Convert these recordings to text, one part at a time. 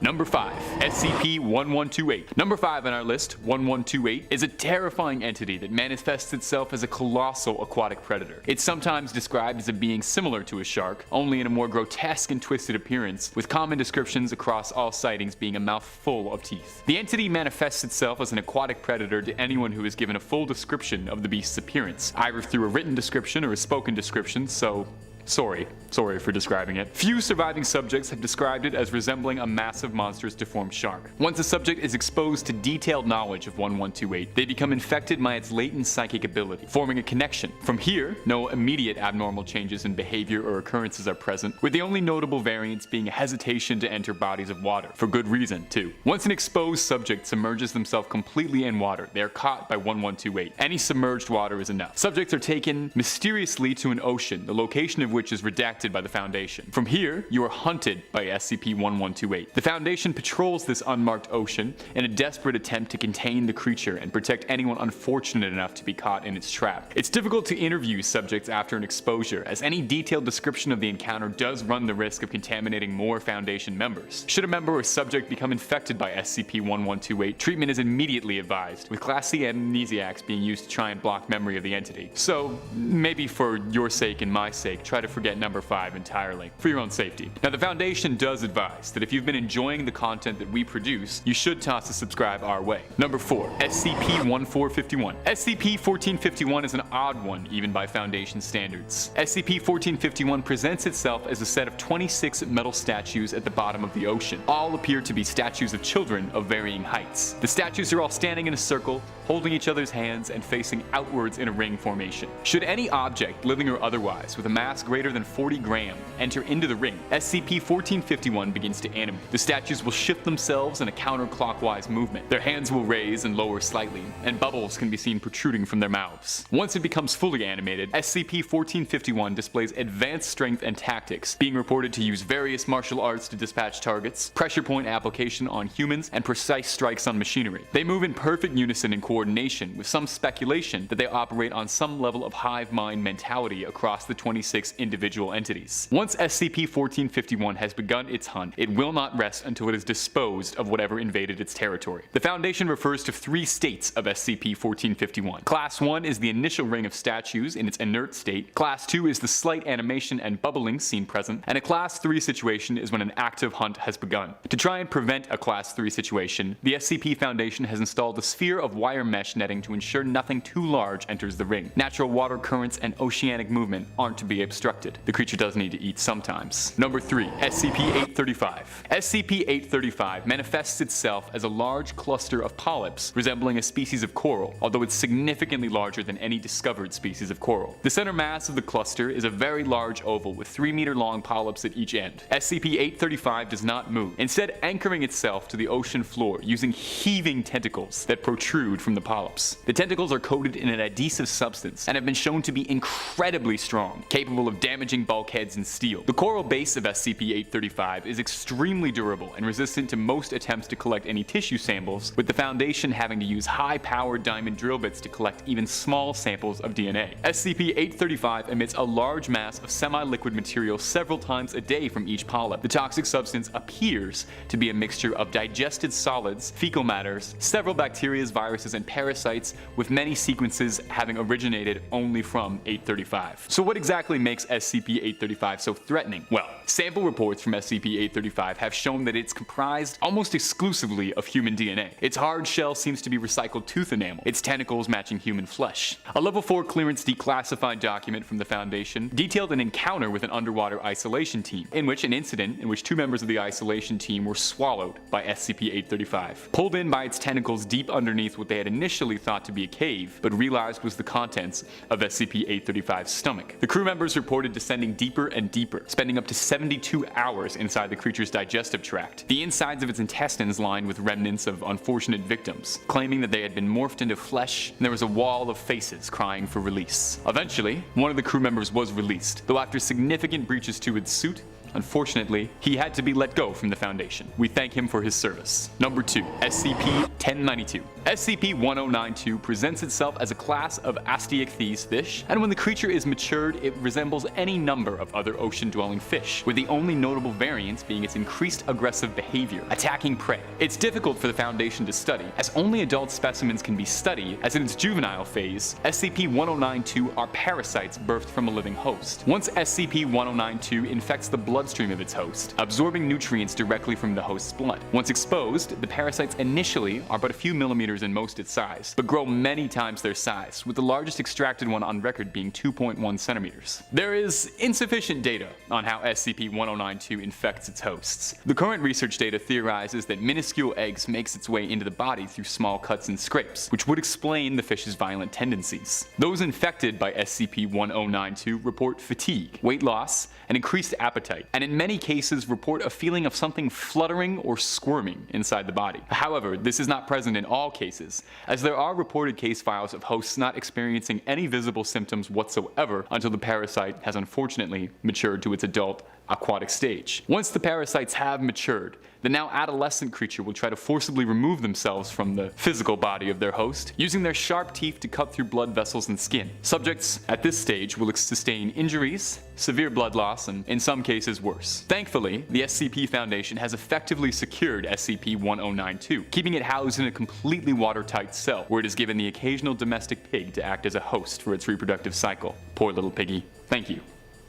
Number 5. SCP-1128. Number 5 on our list, 1128, is a terrifying entity that manifests itself as a colossal aquatic predator. It's sometimes described as a being similar to a shark, only in a more grotesque and twisted appearance, with common descriptions across all sightings being a mouth full of teeth. The entity manifests itself as an aquatic predator to anyone who is given a full description of the beast's appearance, either through a written description or a spoken description, so sorry for describing it. Few surviving subjects have described it as resembling a massive monstrous deformed shark. Once a subject is exposed to detailed knowledge of 1128, they become infected by its latent psychic ability, forming a connection. From here, no immediate abnormal changes in behavior or occurrences are present, with the only notable variance being a hesitation to enter bodies of water, for good reason too. Once an exposed subject submerges themselves completely in water, they are caught by 1128. Any submerged water is enough. Subjects are taken mysteriously to an ocean, the location of which is redacted by the Foundation. From here, you are hunted by SCP-1128. The Foundation patrols this unmarked ocean in a desperate attempt to contain the creature and protect anyone unfortunate enough to be caught in its trap. It's difficult to interview subjects after an exposure, as any detailed description of the encounter does run the risk of contaminating more Foundation members. Should a member or subject become infected by SCP-1128, treatment is immediately advised, with Class C amnesiacs being used to try and block memory of the entity. So, maybe for your sake and my sake, try to forget number 5 entirely, for your own safety. Now, the Foundation does advise that if you've been enjoying the content that we produce, you should toss a subscribe our way. Number 4. SCP-1451. SCP-1451 is an odd one, even by Foundation standards. SCP-1451 presents itself as a set of 26 metal statues at the bottom of the ocean. All appear to be statues of children of varying heights. The statues are all standing in a circle, holding each other's hands and facing outwards in a ring formation. Should any object, living or otherwise, with a mass greater than 40 grams enter into the ring, SCP-1451 begins to animate. The statues will shift themselves in a counterclockwise movement. Their hands will raise and lower slightly, and bubbles can be seen protruding from their mouths. Once it becomes fully animated, SCP-1451 displays advanced strength and tactics, being reported to use various martial arts to dispatch targets, pressure point application on humans, and precise strikes on machinery. They move in perfect unison and coordination, with some speculation that they operate on some level of hive mind mentality across the 26 individual entities. Once SCP-1451 has begun its hunt, it will not rest until it is disposed of whatever invaded its territory. The Foundation refers to 3 states of SCP-1451. Class 1 is the initial ring of statues in its inert state, Class 2 is the slight animation and bubbling seen present, and a Class 3 situation is when an active hunt has begun. To try and prevent a Class 3 situation, the SCP Foundation has installed a sphere of wire mesh netting to ensure nothing too large enters the ring. Natural water currents and oceanic movement aren't to be obstructed. The creature does need to eat sometimes. Number 3. SCP-835. SCP-835 manifests itself as a large cluster of polyps resembling a species of coral, although it's significantly larger than any discovered species of coral. The center mass of the cluster is a very large oval with 3-meter long polyps at each end. SCP-835 does not move, instead anchoring itself to the ocean floor using heaving tentacles that protrude from the polyps. The tentacles are coated in an adhesive substance and have been shown to be incredibly strong, capable of damaging bulkheads and steel. The coral base of SCP-835 is extremely durable and resistant to most attempts to collect any tissue samples, with the Foundation having to use high-powered diamond drill bits to collect even small samples of DNA. SCP-835 emits a large mass of semi-liquid material several times a day from each polyp. The toxic substance appears to be a mixture of digested solids, fecal matters, several bacteria, viruses, and parasites, with many sequences having originated only from 835. So what exactly makes SCP-835 so threatening? Well, sample reports from SCP-835 have shown that it's comprised almost exclusively of human DNA. Its hard shell seems to be recycled tooth enamel, its tentacles matching human flesh. A Level 4 clearance declassified document from the Foundation detailed an encounter with an underwater isolation team, in which 2 members of the isolation team were swallowed by SCP-835, pulled in by its tentacles deep underneath what they had initially thought to be a cave, but realized was the contents of SCP-835's stomach. The crew members reported descending deeper and deeper, spending up to 72 hours inside the creature's digestive tract, the insides of its intestines lined with remnants of unfortunate victims, claiming that they had been morphed into flesh, and there was a wall of faces crying for release. Eventually, one of the crew members was released, though after significant breaches to its suit, Unfortunately, he had to be let go from the Foundation. We thank him for his service. Number 2. SCP-1092. SCP-1092 presents itself as a class of Asteichthyes fish, and when the creature is matured, it resembles any number of other ocean-dwelling fish, with the only notable variance being its increased aggressive behavior, attacking prey. It's difficult for the Foundation to study, as only adult specimens can be studied, as in its juvenile phase, SCP-1092 are parasites birthed from a living host. Once SCP-1092 infects the bloodstream of its host, absorbing nutrients directly from the host's blood. Once exposed, the parasites initially are but a few millimeters in most its size, but grow many times their size, with the largest extracted one on record being 2.1 centimeters. There is insufficient data on how SCP-1092 infects its hosts. The current research data theorizes that minuscule eggs makes its way into the body through small cuts and scrapes, which would explain the fish's violent tendencies. Those infected by SCP-1092 report fatigue, weight loss, and increased appetite, and in many cases report a feeling of something fluttering or squirming inside the body. However, this is not present in all cases, as there are reported case files of hosts not experiencing any visible symptoms whatsoever until the parasite has unfortunately matured to its adult aquatic stage. Once the parasites have matured, the now adolescent creature will try to forcibly remove themselves from the physical body of their host, using their sharp teeth to cut through blood vessels and skin. Subjects at this stage will sustain injuries, severe blood loss, and in some cases worse. Thankfully, the SCP Foundation has effectively secured SCP-1092, keeping it housed in a completely watertight cell, where it is given the occasional domestic pig to act as a host for its reproductive cycle. Poor little piggy. Thank you,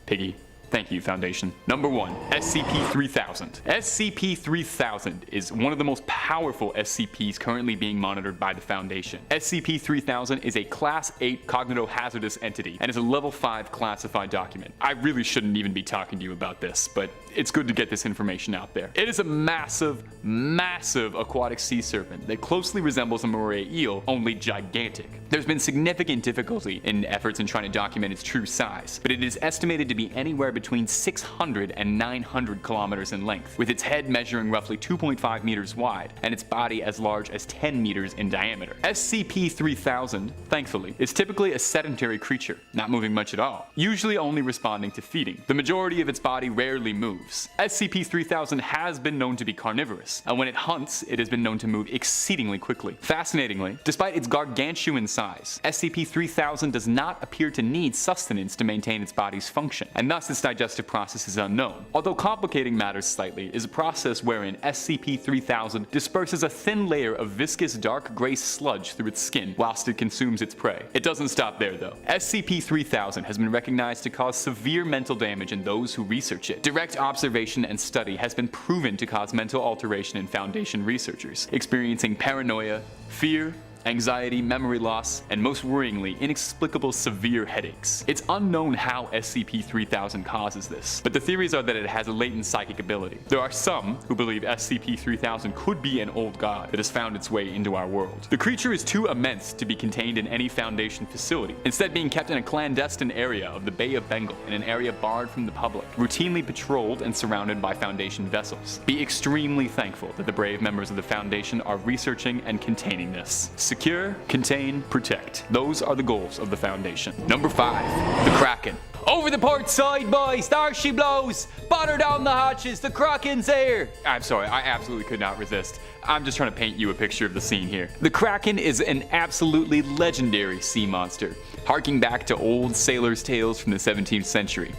piggy. Thank you, Foundation. Number 1. SCP-3000. SCP-3000 is one of the most powerful SCPs currently being monitored by the Foundation. SCP-3000 is a Class 8 cognitohazardous entity and is a Level 5 classified document. I really shouldn't even be talking to you about this, but it's good to get this information out there. It is a massive, massive aquatic sea serpent that closely resembles a moray eel, only gigantic. There's been significant difficulty in efforts in trying to document its true size, but it is estimated to be anywhere between 600 and 900 kilometers in length, with its head measuring roughly 2.5 meters wide and its body as large as 10 meters in diameter. SCP-3000, thankfully, is typically a sedentary creature, not moving much at all, usually only responding to feeding. The majority of its body rarely moves. SCP-3000 has been known to be carnivorous, and when it hunts, it has been known to move exceedingly quickly. Fascinatingly, despite its gargantuan size, SCP-3000 does not appear to need sustenance to maintain its body's function, and thus its digestive process is unknown. Although complicating matters slightly is a process wherein SCP-3000 disperses a thin layer of viscous dark gray sludge through its skin whilst it consumes its prey. It doesn't stop there though. SCP-3000 has been recognized to cause severe mental damage in those who research it. Direct observation and study has been proven to cause mental alteration in Foundation researchers, experiencing paranoia, fear, anxiety, memory loss, and most worryingly, inexplicable severe headaches. It's unknown how SCP-3000 causes this, but the theories are that it has a latent psychic ability. There are some who believe SCP-3000 could be an old god that has found its way into our world. The creature is too immense to be contained in any Foundation facility, instead being kept in a clandestine area of the Bay of Bengal, in an area barred from the public, routinely patrolled and surrounded by Foundation vessels. Be extremely thankful that the brave members of the Foundation are researching and containing this. Secure, contain, protect. Those are the goals of the Foundation. Number 5. The Kraken. Over the port side, boys! There she blows! Batter down the hatches! The Kraken's here! I'm sorry, I absolutely could not resist. I'm just trying to paint you a picture of the scene here. The Kraken is an absolutely legendary sea monster, harking back to old sailors' tales from the 17th century.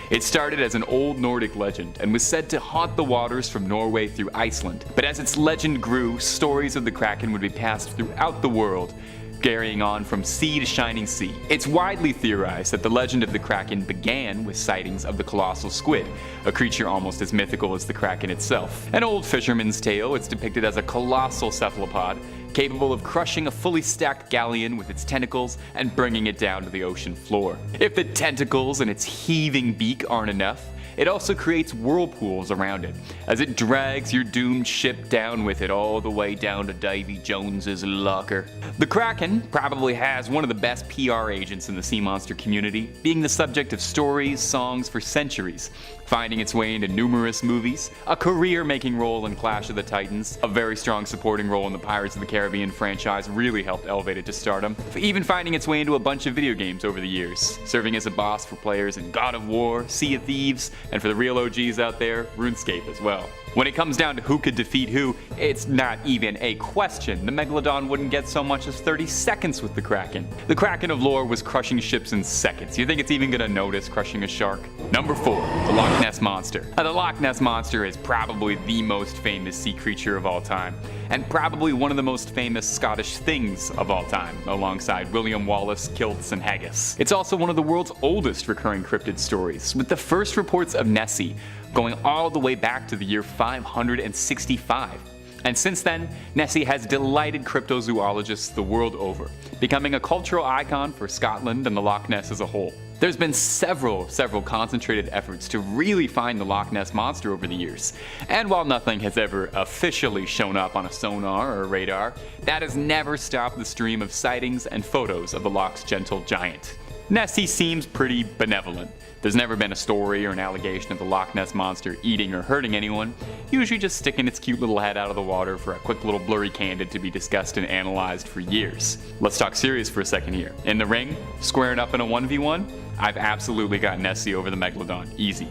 It started as an old Nordic legend and was said to haunt the waters from Norway through Iceland. But as its legend grew, stories of the Kraken would be passed throughout the world, carrying on from sea to shining sea. It's widely theorized that the legend of the Kraken began with sightings of the colossal squid, a creature almost as mythical as the Kraken itself. An old fisherman's tale, it's depicted as a colossal cephalopod, capable of crushing a fully stacked galleon with its tentacles and bringing it down to the ocean floor. If the tentacles and its heaving beak aren't enough, it also creates whirlpools around it, as it drags your doomed ship down with it all the way down to Davy Jones's locker. The Kraken probably has one of the best PR agents in the sea monster community, being the subject of stories, songs for centuries. finding its way into numerous movies, a career-making role in Clash of the Titans, a very strong supporting role in the Pirates of the Caribbean franchise really helped elevate it to stardom, even finding its way into a bunch of video games over the years, serving as a boss for players in God of War, Sea of Thieves, and for the real OGs out there, RuneScape as well. When it comes down to who could defeat who, it's not even a question. The Megalodon wouldn't get so much as 30 seconds with the Kraken. The Kraken of lore was crushing ships in seconds. You think it's even gonna notice crushing a shark? Number 4, the Loch Ness Monster. Now, the Loch Ness Monster is probably the most famous sea creature of all time, and probably one of the most famous Scottish things of all time, alongside William Wallace, kilts, and haggis. It's also one of the world's oldest recurring cryptid stories, with the first reports of Nessie going all the way back to the year 565. And since then, Nessie has delighted cryptozoologists the world over, becoming a cultural icon for Scotland and the Loch Ness as a whole. There's been several concentrated efforts to really find the Loch Ness Monster over the years, and while nothing has ever officially shown up on a sonar or radar, that has never stopped the stream of sightings and photos of the Loch's gentle giant. Nessie seems pretty benevolent. There's never been a story or an allegation of the Loch Ness Monster eating or hurting anyone, usually just sticking its cute little head out of the water for a quick little blurry candid to be discussed and analyzed for years. Let's talk serious for a second here. In the ring, squaring up in a 1v1, I've absolutely got Nessie over the Megalodon, easy.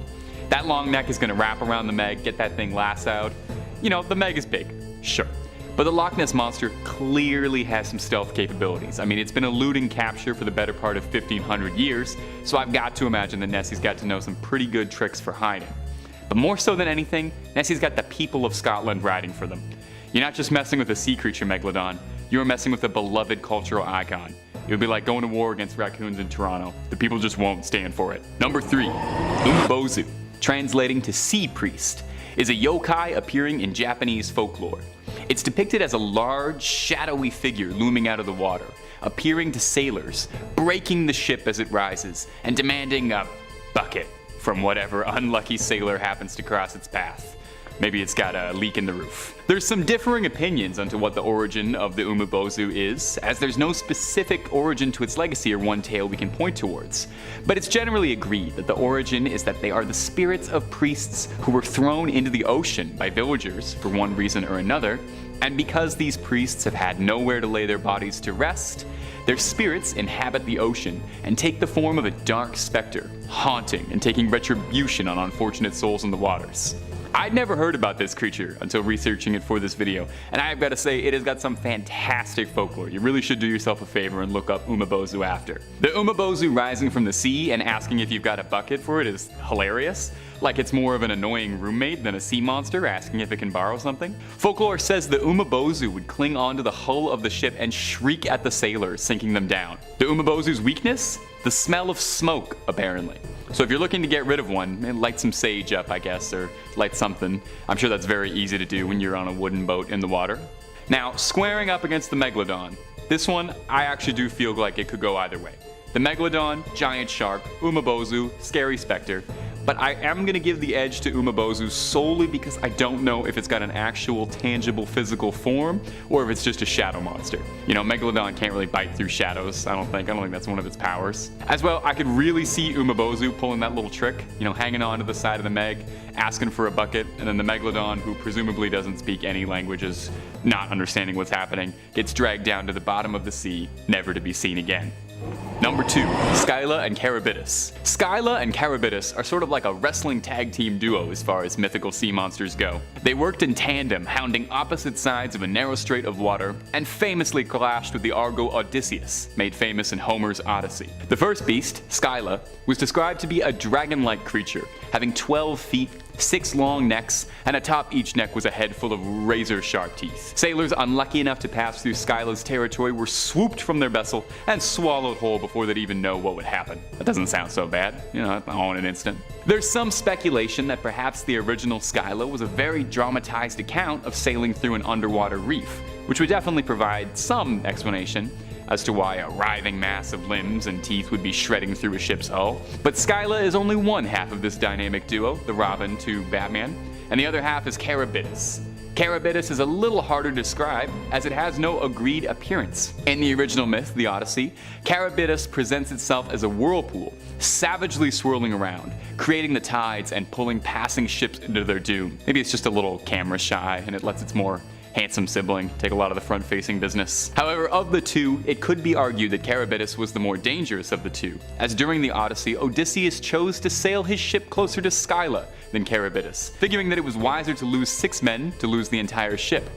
That long neck is gonna wrap around the Meg, get that thing lassoed. You know, the Meg is big, sure. But the Loch Ness Monster clearly has some stealth capabilities. I mean, it's been eluding capture for the better part of 1,500 years, so I've got to imagine that Nessie's got to know some pretty good tricks for hiding. But more so than anything, Nessie's got the people of Scotland riding for them. You're not just messing with a sea creature Megalodon, you're messing with a beloved cultural icon. It would be like going to war against raccoons in Toronto. The people just won't stand for it. Number 3, Umi-bozu, translating to sea priest, is a yokai appearing in Japanese folklore. It's depicted as a large, shadowy figure looming out of the water, appearing to sailors, breaking the ship as it rises, and demanding a bucket from whatever unlucky sailor happens to cross its path. Maybe it's got a leak in the roof. There's some differing opinions onto what the origin of the Umi-bozu is, as there's no specific origin to its legacy or one tale we can point towards. But it's generally agreed that the origin is that they are the spirits of priests who were thrown into the ocean by villagers for one reason or another, and because these priests have had nowhere to lay their bodies to rest, their spirits inhabit the ocean and take the form of a dark specter, haunting and taking retribution on unfortunate souls in the waters. I'd never heard about this creature until researching it for this video, and I've got to say it has got some fantastic folklore. You really should do yourself a favor and look up Umi-bozu after. The Umi-bozu rising from the sea and asking if you've got a bucket for it is hilarious, like it's more of an annoying roommate than a sea monster asking if it can borrow something. Folklore says the Umi-bozu would cling onto the hull of the ship and shriek at the sailors, sinking them down. The Umi-bozu's weakness? The smell of smoke, apparently. So if you're looking to get rid of one, light some sage up, I guess, or light something. I'm sure that's very easy to do when you're on a wooden boat in the water. Now, squaring up against the Megalodon, this one, I actually do feel like it could go either way. The Megalodon, giant shark, Umi-bozu, scary specter. But I am going to give the edge to Umi-bozu solely because I don't know if it's got an actual tangible physical form or if it's just a shadow monster. You know, Megalodon can't really bite through shadows, I don't think that's one of its powers. As well, I could really see Umi-bozu pulling that little trick, you know, hanging on to the side of the Meg, asking for a bucket, and then the Megalodon, who presumably doesn't speak any languages, not understanding what's happening, gets dragged down to the bottom of the sea, never to be seen again. Number 2, Scylla and Charybdis. Scylla and Charybdis are sort of like a wrestling tag team duo as far as mythical sea monsters go. They worked in tandem, hounding opposite sides of a narrow strait of water, and famously clashed with the Argo Odysseus, made famous in Homer's Odyssey. The first beast, Scylla, was described to be a dragon-like creature, having 12 feet, 6 long necks, and atop each neck was a head full of razor-sharp teeth. Sailors unlucky enough to pass through Scylla's territory were swooped from their vessel and swallowed whole before they'd even know what would happen. That doesn't sound so bad, you know, all in an instant. There's some speculation that perhaps the original Scylla was a very dramatized account of sailing through an underwater reef, which would definitely provide some explanation as to why a writhing mass of limbs and teeth would be shredding through a ship's hull. But Scylla is only one half of this dynamic duo, the Robin to Batman, and the other half is Charybdis. Charybdis is a little harder to describe as it has no agreed appearance. In the original myth, the Odyssey, Charybdis presents itself as a whirlpool, savagely swirling around, creating the tides and pulling passing ships into their doom. Maybe it's just a little camera shy and it lets its more handsome sibling take a lot of the front-facing business. However, of the two, it could be argued that Charybdis was the more dangerous of the two, as during the Odyssey, Odysseus chose to sail his ship closer to Scylla than Charybdis, figuring that it was wiser to lose 6 men to lose the entire ship.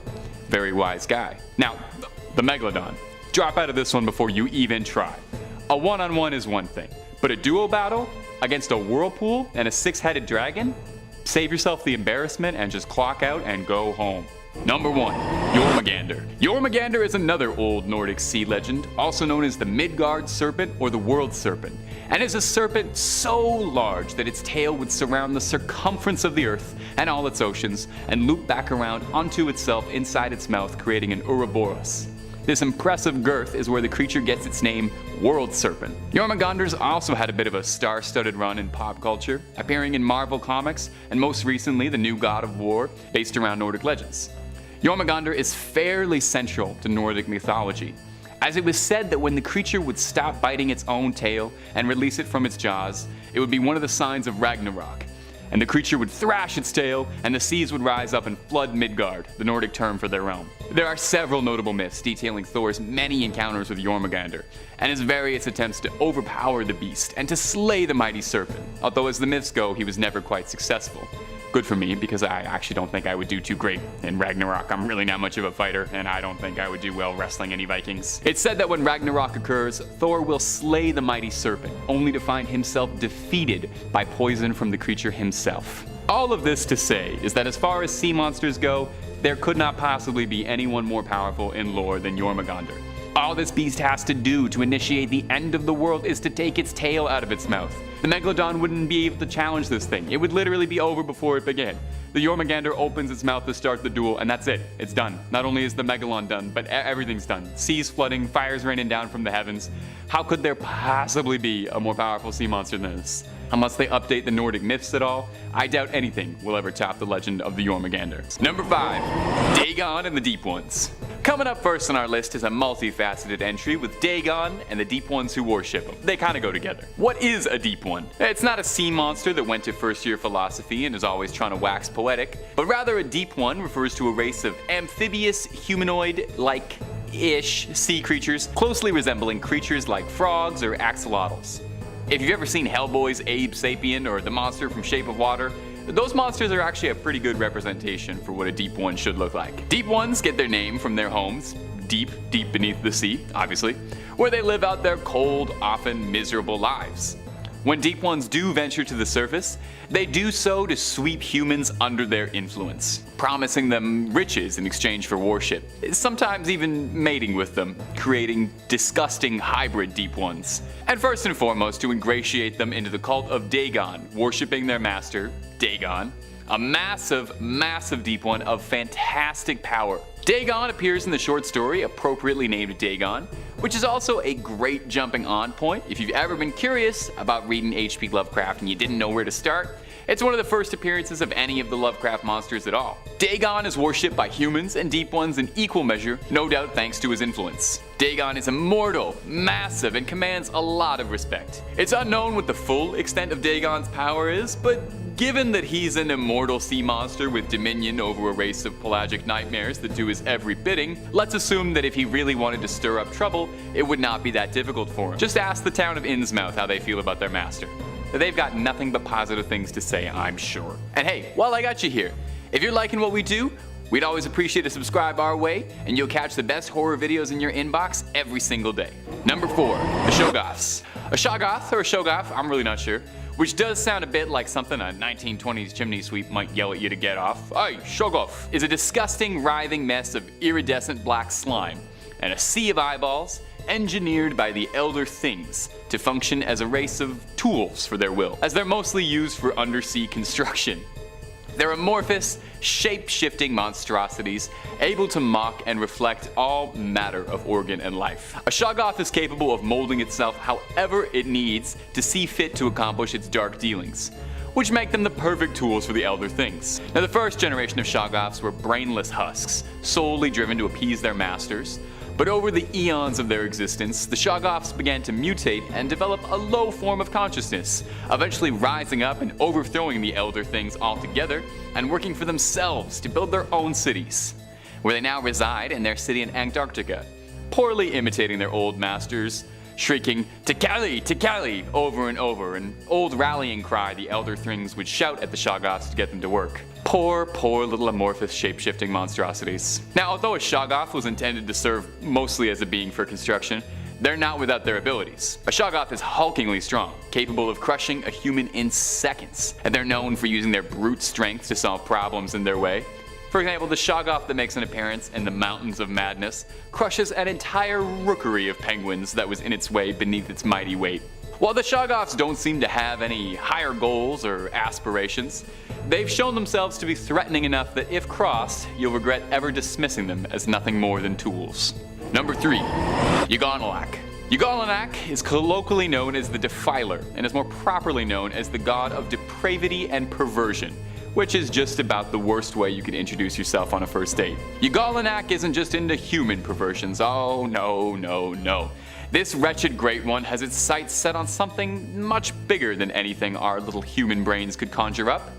Very wise guy. Now, the Megalodon. Drop out of this one before you even try. A one-on-one is one thing, but a duo battle against a whirlpool and a 6-headed dragon? Save yourself the embarrassment and just clock out and go home. Number 1. Jormungandr. Jormungandr is another old Nordic sea legend, also known as the Midgard serpent or the world serpent, and is a serpent so large that its tail would surround the circumference of the earth and all its oceans and loop back around onto itself inside its mouth, creating an Ouroboros. This impressive girth is where the creature gets its name, World Serpent. Jormungandr's also had a bit of a star-studded run in pop culture, appearing in Marvel Comics and most recently the new God of War, based around Nordic legends. Jormungandr is fairly central to Nordic mythology, as it was said that when the creature would stop biting its own tail and release it from its jaws, it would be one of the signs of Ragnarok, and the creature would thrash its tail and the seas would rise up and flood Midgard, the Nordic term for their realm. There are several notable myths detailing Thor's many encounters with Jormungandr, and his various attempts to overpower the beast and to slay the mighty serpent, although as the myths go, he was never quite successful. Good for me, because I actually don't think I would do too great in Ragnarok. I'm really not much of a fighter, and I don't think I would do well wrestling any Vikings. It's said that when Ragnarok occurs, Thor will slay the mighty serpent, only to find himself defeated by poison from the creature himself. All of this to say is that as far as sea monsters go, there could not possibly be anyone more powerful in lore than Jormungandr. All this beast has to do to initiate the end of the world is to take its tail out of its mouth. The Megalodon wouldn't be able to challenge this thing. It would literally be over before it began. The Jormungandr opens its mouth to start the duel, and that's it. It's done. Not only is the Megalodon done, but everything's done. Seas flooding, fires raining down from the heavens. How could there possibly be a more powerful sea monster than this? Unless they update the Nordic myths at all, I doubt anything will ever top the legend of the Jormungandr. Number 5. Dagon and the Deep Ones. Coming up first on our list is a multifaceted entry with Dagon and the Deep Ones who worship him. They kind of go together. What is a Deep One? It's not a sea monster that went to first-year philosophy and is always trying to wax poetic, but rather a Deep One refers to a race of amphibious, humanoid-like-ish sea creatures, closely resembling creatures like frogs or axolotls. If you've ever seen Hellboy's Abe Sapien or the monster from Shape of Water, those monsters are actually a pretty good representation for what a Deep One should look like. Deep Ones get their name from their homes, deep beneath the sea, obviously, where they live out their cold, often miserable lives. When Deep Ones do venture to the surface, they do so to sweep humans under their influence, promising them riches in exchange for worship, sometimes even mating with them, creating disgusting hybrid Deep Ones. And first and foremost, to ingratiate them into the cult of Dagon, worshipping their master, Dagon, a massive Deep One of fantastic power. Dagon appears in the short story appropriately named Dagon, which is also a great jumping on point if you've ever been curious about reading H.P. Lovecraft and you didn't know where to start. It's one of the first appearances of any of the Lovecraft monsters at all. Dagon is worshipped by humans and Deep Ones in equal measure, no doubt thanks to his influence. Dagon is immortal, massive, and commands a lot of respect. It's unknown what the full extent of Dagon's power is, but given that he's an immortal sea monster with dominion over a race of pelagic nightmares that do his every bidding, let's assume that if he really wanted to stir up trouble, it would not be that difficult for him. Just ask the town of Innsmouth how they feel about their master. They've got nothing but positive things to say, I'm sure. And hey, while I got you here, if you're liking what we do, we'd always appreciate a subscribe our way, and you'll catch the best horror videos in your inbox every single day. Number 4, the Shoggoths. A Shoggoth or a Shoggoth, I'm really not sure, which does sound a bit like something a 1920s chimney sweep might yell at you to get off. Hey, Shoggoth! Is a disgusting, writhing mess of iridescent black slime and a sea of eyeballs engineered by the Elder Things to function as a race of tools for their will, as they're mostly used for undersea construction. They're amorphous, shape-shifting monstrosities, able to mock and reflect all matter of organ and life. A Shoggoth is capable of molding itself however it needs to see fit to accomplish its dark dealings, which make them the perfect tools for the Elder Things. Now, the first generation of Shoggoths were brainless husks, solely driven to appease their masters. But over the eons of their existence, the Shoggoths began to mutate and develop a low form of consciousness, eventually rising up and overthrowing the Elder Things altogether and working for themselves to build their own cities, where they now reside in their city in Antarctica, poorly imitating their old masters, shrieking "Tikali, Tikali" over and over, an old rallying cry the Elder Things would shout at the Shoggoths to get them to work. Poor little amorphous shape-shifting monstrosities. Now, although a Shoggoth was intended to serve mostly as a being for construction, they're not without their abilities. A Shoggoth is hulkingly strong, capable of crushing a human in seconds, and they're known for using their brute strength to solve problems in their way. For example, the Shoggoth that makes an appearance in the Mountains of Madness crushes an entire rookery of penguins that was in its way beneath its mighty weight. While the Shoggoths don't seem to have any higher goals or aspirations, they've shown themselves to be threatening enough that if crossed, you'll regret ever dismissing them as nothing more than tools. Number 3. Yog-Sothoth. Yog-Sothoth is colloquially known as the Defiler and is more properly known as the god of depravity and perversion, which is just about the worst way you can introduce yourself on a first date. Yog-Sothoth isn't just into human perversions. Oh no. This wretched great one has its sights set on something much bigger than anything our little human brains could conjure up.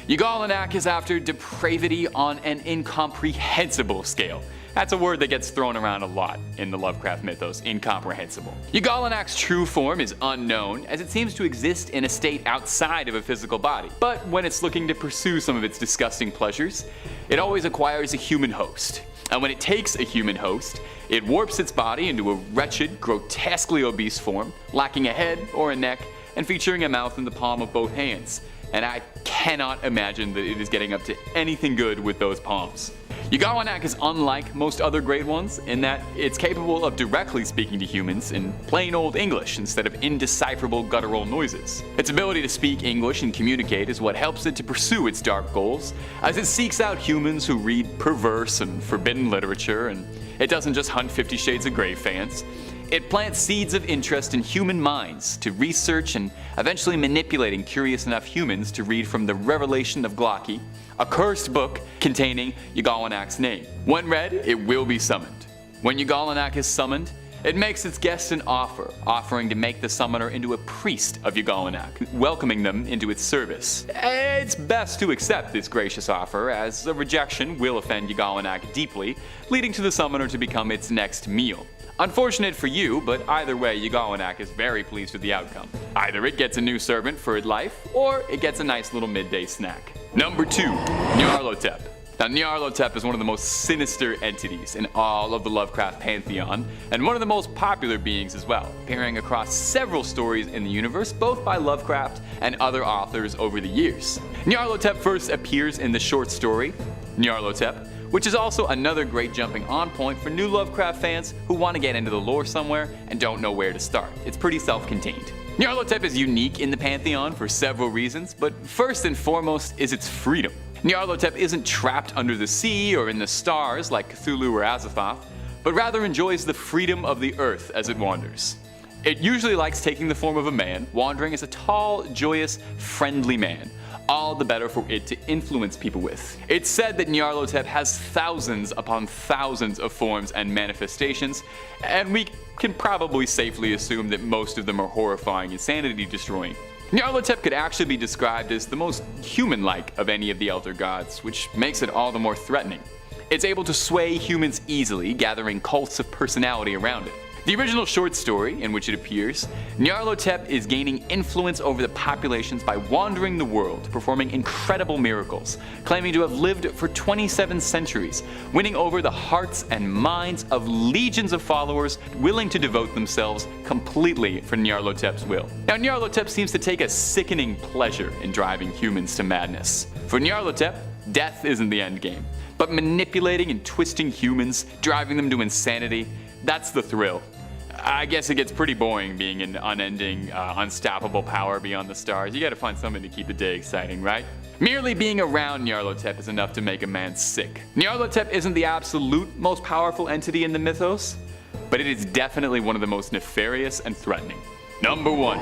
Yog-Sothoth is after depravity on an incomprehensible scale. That's a word that gets thrown around a lot in the Lovecraft mythos, incomprehensible. Yog-Sothoth's true form is unknown, as it seems to exist in a state outside of a physical body. But when it's looking to pursue some of its disgusting pleasures, it always acquires a human host. And when it takes a human host, it warps its body into a wretched, grotesquely obese form, lacking a head or a neck, and featuring a mouth in the palm of both hands. And I cannot imagine that it is getting up to anything good with those palms. Yog-Sothoth is unlike most other great ones in that it's capable of directly speaking to humans in plain old English instead of indecipherable guttural noises. Its ability to speak English and communicate is what helps it to pursue its dark goals, as it seeks out humans who read perverse and forbidden literature, and it doesn't just hunt 50 Shades of Grey fans. It plants seeds of interest in human minds to research and eventually manipulating curious enough humans to read from the Revelation of Glocki, a cursed book containing Yog-Sothoth's name. When read, it will be summoned. When Yog-Sothoth is summoned, it makes its guests an offer, offering to make the summoner into a priest of Yog-Sothoth, welcoming them into its service. It's best to accept this gracious offer, as a rejection will offend Yog-Sothoth deeply, leading to the summoner to become its next meal. Unfortunate for you, but either way, Yog-Sothoth is very pleased with the outcome. Either it gets a new servant for its life, or it gets a nice little midday snack. Number 2. Nyarlathotep. Now, Nyarlathotep is one of the most sinister entities in all of the Lovecraft pantheon, and one of the most popular beings as well, appearing across several stories in the universe, both by Lovecraft and other authors over the years. Nyarlathotep first appears in the short story, Nyarlathotep, which is also another great jumping on point for new Lovecraft fans who want to get into the lore somewhere and don't know where to start. It's pretty self-contained. Nyarlathotep is unique in the pantheon for several reasons, but first and foremost is its freedom. Nyarlathotep isn't trapped under the sea or in the stars like Cthulhu or Azathoth, but rather enjoys the freedom of the earth as it wanders. It usually likes taking the form of a man, wandering as a tall, joyous, friendly man, all the better for it to influence people with. It's said that Nyarlathotep has thousands upon thousands of forms and manifestations, and we can probably safely assume that most of them are horrifying and sanity-destroying. Nyarlathotep could actually be described as the most human-like of any of the Elder Gods, which makes it all the more threatening. It's able to sway humans easily, gathering cults of personality around it. The original short story in which it appears, Nyarlathotep is gaining influence over the populations by wandering the world, performing incredible miracles, claiming to have lived for 27 centuries, winning over the hearts and minds of legions of followers willing to devote themselves completely for Nyarlathotep's will. Now, Nyarlathotep seems to take a sickening pleasure in driving humans to madness. For Nyarlathotep, death isn't the end game, but manipulating and twisting humans, driving them to insanity, that's the thrill. I guess it gets pretty boring being an unending, unstoppable power beyond the stars. You gotta find something to keep the day exciting, right? Merely being around Nyarlathotep is enough to make a man sick. Nyarlathotep isn't the absolute most powerful entity in the mythos, but it is definitely one of the most nefarious and threatening. Number 1,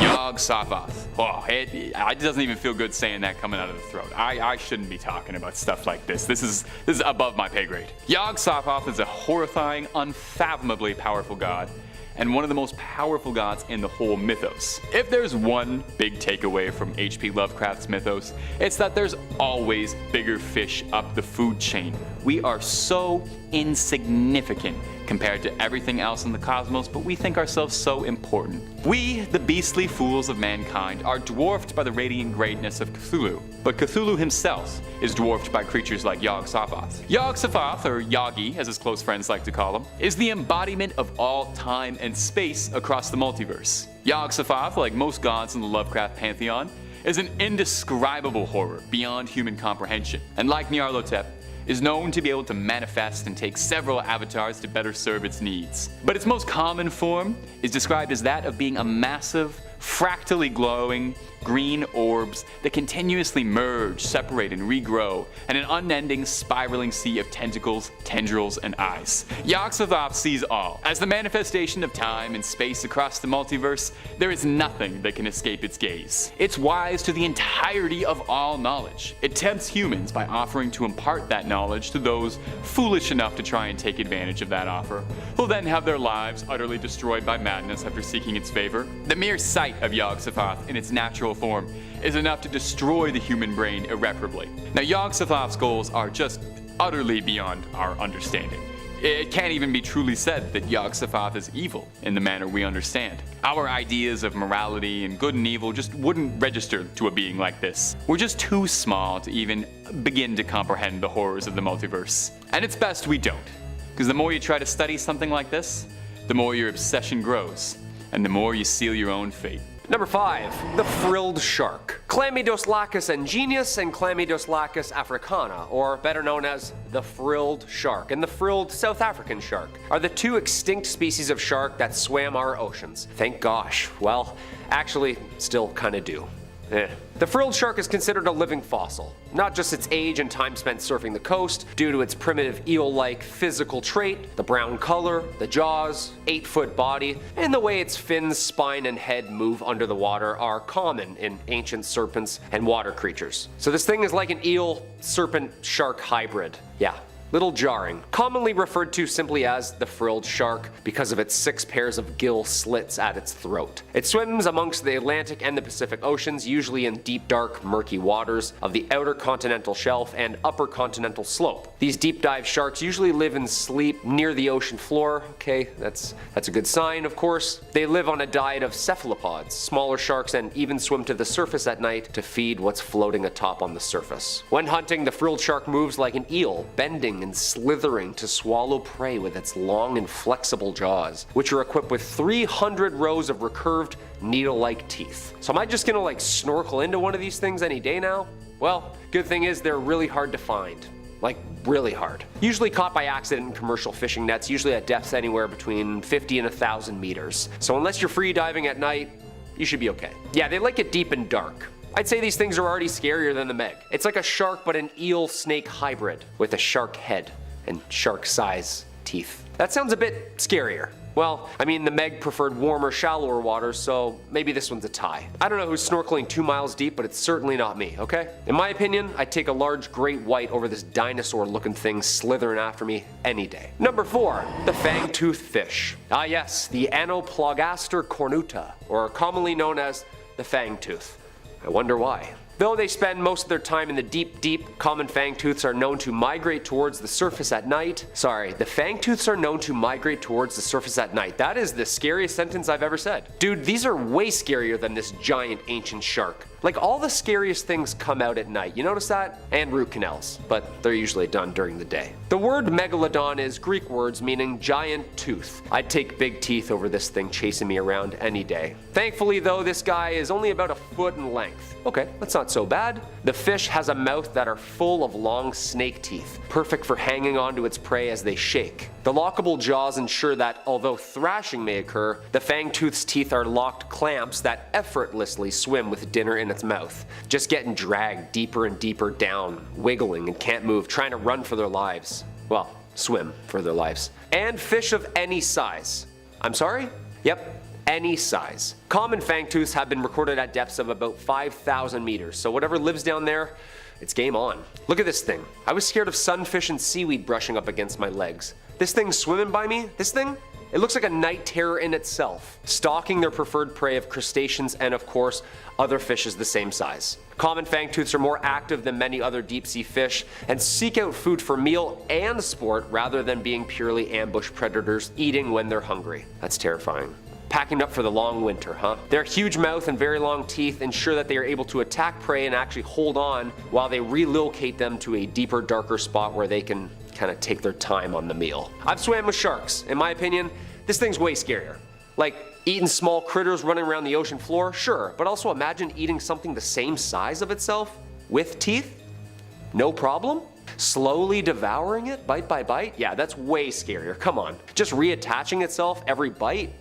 Yog-Sothoth. Oh, it doesn't even feel good saying that coming out of the throat. I shouldn't be talking about stuff like this. This is above my pay grade. Yog-Sothoth is a horrifying, unfathomably powerful god, and one of the most powerful gods in the whole mythos. If there's one big takeaway from H.P. Lovecraft's mythos, it's that there's always bigger fish up the food chain. We are so insignificant compared to everything else in the cosmos, but we think ourselves so important. We, the beastly fools of mankind, are dwarfed by the radiant greatness of Cthulhu, but Cthulhu himself is dwarfed by creatures like Yog-Sothoth. Yog-Sothoth, or Yogi as his close friends like to call him, is the embodiment of all time and space across the multiverse. Yog-Sothoth, like most gods in the Lovecraft pantheon, is an indescribable horror beyond human comprehension, and like Nyarlathotep, is known to be able to manifest and take several avatars to better serve its needs. But its most common form is described as that of being a massive, fractally glowing green orbs that continuously merge, separate, and regrow in an unending, spiraling sea of tentacles, tendrils, and eyes. Yog-Sothoth sees all. As the manifestation of time and space across the multiverse, there is nothing that can escape its gaze. It's wise to the entirety of all knowledge. It tempts humans by offering to impart that knowledge to those foolish enough to try and take advantage of that offer, who'll then have their lives utterly destroyed by madness after seeking its favor. The mere sight of Yog-Sothoth in its natural form is enough to destroy the human brain irreparably. Now, Yog-Sothoth's goals are just utterly beyond our understanding. It can't even be truly said that Yog-Sothoth is evil in the manner we understand. Our ideas of morality and good and evil just wouldn't register to a being like this. We're just too small to even begin to comprehend the horrors of the multiverse. And it's best we don't, because the more you try to study something like this, the more your obsession grows, and the more you seal your own fate. Number 5, the frilled shark. Chlamydoslacus angenius and Chlamydoslacus africana, or better known as the frilled shark and the frilled South African shark, are the two extinct species of shark that swam our oceans. Thank gosh. Well, actually, still kinda do. The frilled shark is considered a living fossil, not just its age and time spent surfing the coast, due to its primitive eel-like physical trait, the brown color, the jaws, 8-foot body, and the way its fins, spine, and head move under the water are common in ancient serpents and water creatures. So this thing is like an eel-serpent-shark hybrid. Yeah. Little jarring, commonly referred to simply as the frilled shark because of its 6 pairs of gill slits at its throat. It swims amongst the Atlantic and the Pacific Oceans, usually in deep, dark, murky waters of the outer continental shelf and upper continental slope. These deep dive sharks usually live and sleep near the ocean floor. Okay, that's a good sign, of course. They live on a diet of cephalopods, smaller sharks, and even swim to the surface at night to feed what's floating atop on the surface. When hunting, the frilled shark moves like an eel, bending and slithering to swallow prey with its long and flexible jaws, which are equipped with 300 rows of recurved, needle-like teeth. So am I just gonna snorkel into one of these things any day now? Well, good thing is they're really hard to find. Like, really hard. Usually caught by accident in commercial fishing nets, usually at depths anywhere between 50 and 1,000 meters. So unless you're free diving at night, you should be okay. Yeah, they like it deep and dark. I'd say these things are already scarier than the Meg. It's like a shark but an eel-snake hybrid with a shark head and shark-size teeth. That sounds a bit scarier. Well, I mean, the Meg preferred warmer, shallower waters, so maybe this one's a tie. I don't know who's snorkeling 2 miles deep, but it's certainly not me, okay? In my opinion, I'd take a large great white over this dinosaur-looking thing slithering after me any day. Number 4, the Fangtooth Fish. Ah yes, the Anoplogaster cornuta, or commonly known as the Fangtooth. I wonder why. Though they spend most of their time in the deep, common fangtooths are known to migrate towards the surface at night. Sorry, the fangtooths are known to migrate towards the surface at night. That is the scariest sentence I've ever said. Dude, these are way scarier than this giant ancient shark. Like, all the scariest things come out at night, you notice that? And root canals, but they're usually done during the day. The word Megalodon is Greek words meaning giant tooth. I'd take big teeth over this thing chasing me around any day. Thankfully though, this guy is only about 1 foot in length. Okay, that's not so bad. The fish has a mouth that are full of long snake teeth, perfect for hanging onto its prey as they shake. The lockable jaws ensure that, although thrashing may occur, the fangtooth's teeth are locked clamps that effortlessly swim with dinner in in its mouth, just getting dragged deeper and deeper down, wiggling and can't move, trying to run for their lives. Well, swim for their lives. And fish of any size. I'm sorry? Yep, any size. Common fangtooths have been recorded at depths of about 5,000 meters, so whatever lives down there, it's game on. Look at this thing. I was scared of sunfish and seaweed brushing up against my legs. This thing swimming by me, this thing? It looks like a night terror in itself, stalking their preferred prey of crustaceans and, of course, other fishes the same size. Common fangtooths are more active than many other deep-sea fish and seek out food for meal and sport rather than being purely ambush predators eating when they're hungry. That's terrifying. Packing up for the long winter, huh? Their huge mouth and very long teeth ensure that they are able to attack prey and actually hold on while they relocate them to a deeper, darker spot where they can kind of take their time on the meal. I've swam with sharks. In my opinion, this thing's way scarier. Like, eating small critters running around the ocean floor, sure, but also imagine eating something the same size of itself with teeth? No problem? Slowly devouring it, bite by bite? Yeah, that's way scarier. Come on. Just reattaching itself every bite?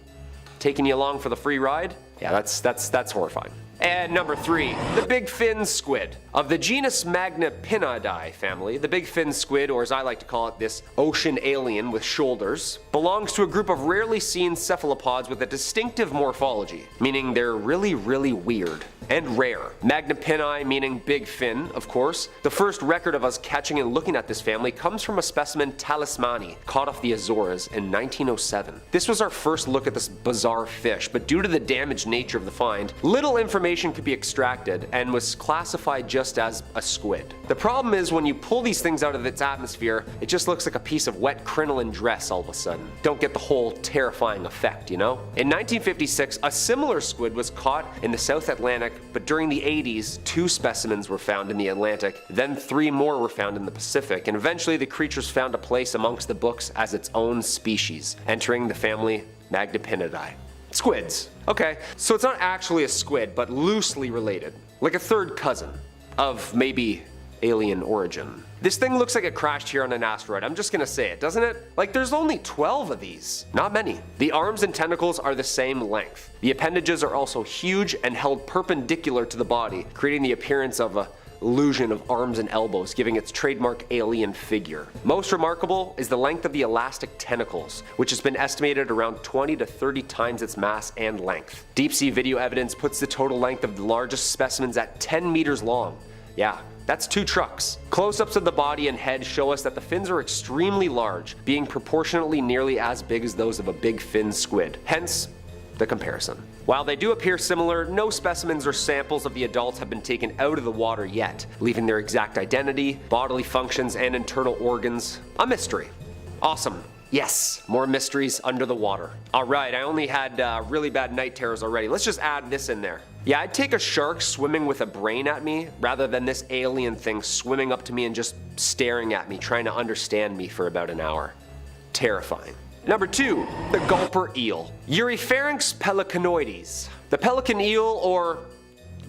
Taking you along for the free ride? Yeah, that's horrifying. And number 3, the Bigfin Squid. Of the genus Magnapinidae family, the Bigfin Squid, or as I like to call it, this ocean alien with shoulders, belongs to a group of rarely seen cephalopods with a distinctive morphology, meaning they're really, really weird and rare. Magnapini meaning big fin, of course. The first record of us catching and looking at this family comes from a specimen talismani caught off the Azores in 1907. This was our first look at this bizarre fish, but due to the damaged nature of the find, little information could be extracted and was classified just as a squid. The problem is when you pull these things out of its atmosphere, it just looks like a piece of wet crinoline dress all of a sudden. Don't get the whole terrifying effect, you know? In 1956, a similar squid was caught in the South Atlantic, but during the 80s, 2 specimens were found in the Atlantic, then 3 more were found in the Pacific, and eventually the creatures found a place amongst the books as its own species, entering the family Magnapinidae. Squids. Okay, so it's not actually a squid, but loosely related. Like a third cousin of maybe alien origin. This thing looks like it crashed here on an asteroid, I'm just gonna say it, doesn't it? Like there's only 12 of these, not many. The arms and tentacles are the same length. The appendages are also huge and held perpendicular to the body, creating the appearance of a illusion of arms and elbows, giving its trademark alien figure. Most remarkable is the length of the elastic tentacles, which has been estimated around 20 to 30 times its mass and length. Deep sea video evidence puts the total length of the largest specimens at 10 meters long. Yeah, that's 2 trucks. Close-ups of the body and head show us that the fins are extremely large, being proportionately nearly as big as those of a big fin squid. Hence, the comparison. While they do appear similar, no specimens or samples of the adults have been taken out of the water yet, leaving their exact identity, bodily functions, and internal organs a mystery. Awesome. Yes, more mysteries under the water. Alright, I only had really bad night terrors already. Let's just add this in there. Yeah, I'd take a shark swimming with a brain at me rather than this alien thing swimming up to me and just staring at me, trying to understand me for about an hour. Terrifying. Number 2, the Gulper Eel. Eurypharynx pelicanoides. The pelican eel, or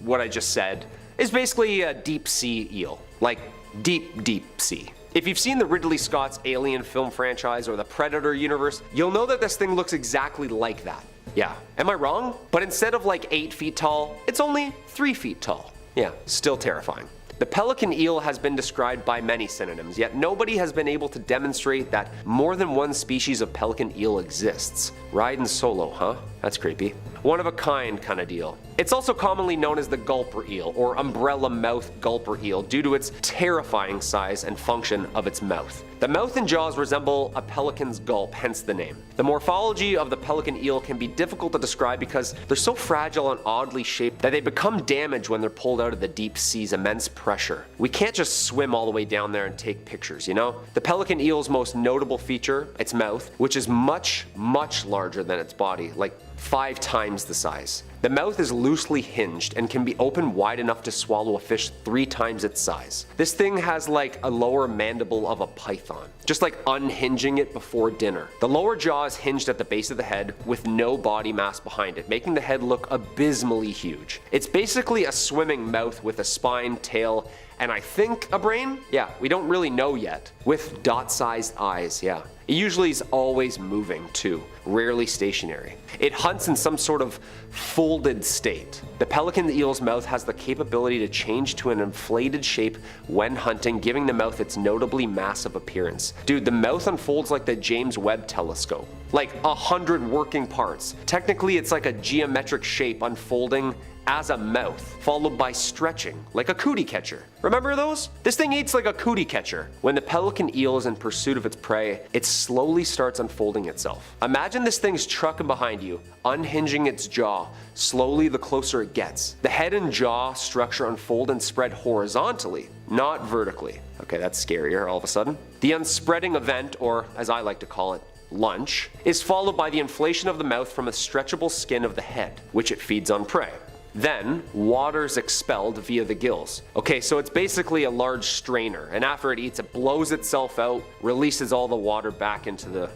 what I just said, is basically a deep sea eel. Like deep, deep sea. If you've seen the Ridley Scott's Alien film franchise or the Predator universe, you'll know that this thing looks exactly like that. Yeah, am I wrong? But instead of like 8 feet tall, it's only 3 feet tall. Yeah, still terrifying. The pelican eel has been described by many synonyms, yet nobody has been able to demonstrate that more than one species of pelican eel exists. Riding solo, huh? That's creepy. One of a kind kinda deal. It's also commonly known as the gulper eel, or umbrella mouth gulper eel, due to its terrifying size and function of its mouth. The mouth and jaws resemble a pelican's gulp, hence the name. The morphology of the pelican eel can be difficult to describe because they're so fragile and oddly shaped that they become damaged when they're pulled out of the deep sea's immense pressure. We can't just swim all the way down there and take pictures, you know? The pelican eel's most notable feature, its mouth, which is much, much larger than its body, like 5 times the size. The mouth is loosely hinged and can be opened wide enough to swallow a fish 3 times its size. This thing has like a lower mandible of a python, just like unhinging it before dinner. The lower jaw is hinged at the base of the head with no body mass behind it, making the head look abysmally huge. It's basically a swimming mouth with a spine, tail, and I think a brain? Yeah, we don't really know yet. With dot-sized eyes, yeah. It usually is always moving too, rarely stationary. It hunts in some sort of folded state. The pelican eel's mouth has the capability to change to an inflated shape when hunting, giving the mouth its notably massive appearance. Dude, the mouth unfolds like the James Webb telescope. Like 100 working parts. Technically, it's like a geometric shape unfolding as a mouth, followed by stretching, like a cootie catcher. Remember those? This thing eats like a cootie catcher. When the pelican eel is in pursuit of its prey, it slowly starts unfolding itself. Imagine this thing's trucking behind you, unhinging its jaw, slowly the closer it gets. The head and jaw structure unfold and spread horizontally, not vertically. Okay, that's scarier all of a sudden. The unspreading event, or as I like to call it, lunch, is followed by the inflation of the mouth from a stretchable skin of the head, which it feeds on prey. Then, water's expelled via the gills. Okay, so it's basically a large strainer, and after it eats, it blows itself out, releases all the water back into the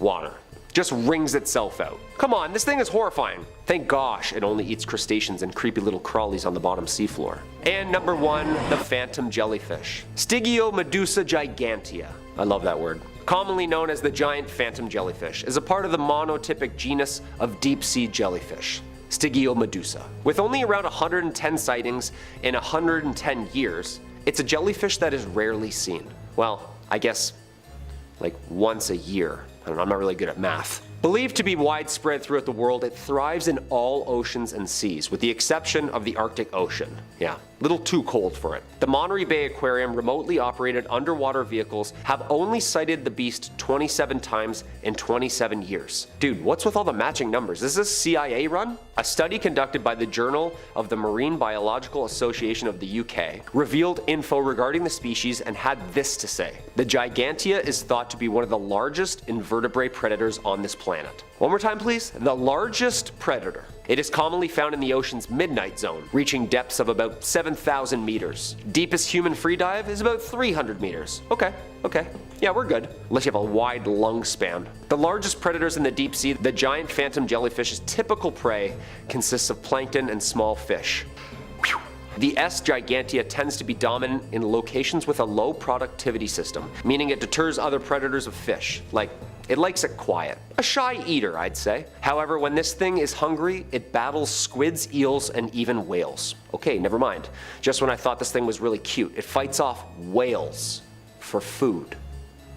water. Just wrings itself out. Come on, this thing is horrifying. Thank gosh it only eats crustaceans and creepy little crawlies on the bottom seafloor. And number 1, the phantom jellyfish. Stygiommedusa gigantea. I love that word. Commonly known as the giant phantom jellyfish, is a part of the monotypic genus of deep-sea jellyfish. Stygiommedusa. With only around 110 sightings in 110 years, it's a jellyfish that is rarely seen. Well, I guess like once a year. I don't know, I'm not really good at math. Believed to be widespread throughout the world, it thrives in all oceans and seas, with the exception of the Arctic Ocean. Yeah, a little too cold for it. The Monterey Bay Aquarium remotely operated underwater vehicles have only sighted the beast 27 times in 27 years. Dude, what's with all the matching numbers? Is this CIA run? A study conducted by the Journal of the Marine Biological Association of the UK revealed info regarding the species and had this to say. The gigantea is thought to be one of the largest invertebrate predators on this planet. One more time please. The largest predator. It is commonly found in the ocean's midnight zone, reaching depths of about 7,000 meters. Deepest human free dive is about 300 meters. Okay. Yeah, we're good. Unless you have a wide lung span. The largest predators in the deep sea, the giant phantom jellyfish's typical prey consists of plankton and small fish. The S. gigantea tends to be dominant in locations with a low productivity system, meaning it deters other predators of fish, like it likes it quiet. A shy eater, I'd say. However, when this thing is hungry, it battles squids, eels, and even whales. Okay, never mind. Just when I thought this thing was really cute, it fights off whales for food.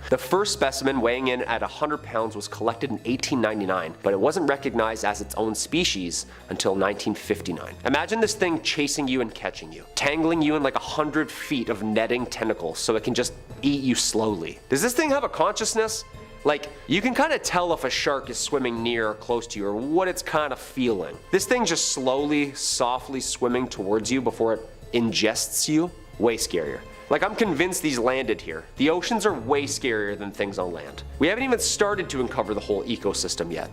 The first specimen, weighing in at 100 pounds, was collected in 1899, but it wasn't recognized as its own species until 1959. Imagine this thing chasing you and catching you, tangling you in like 100 feet of netting tentacles so it can just eat you slowly. Does this thing have a consciousness? Like, you can kind of tell if a shark is swimming near or close to you or what it's kind of feeling. This thing just slowly, softly swimming towards you before it ingests you? Way scarier. Like, I'm convinced these landed here. The oceans are way scarier than things on land. We haven't even started to uncover the whole ecosystem yet.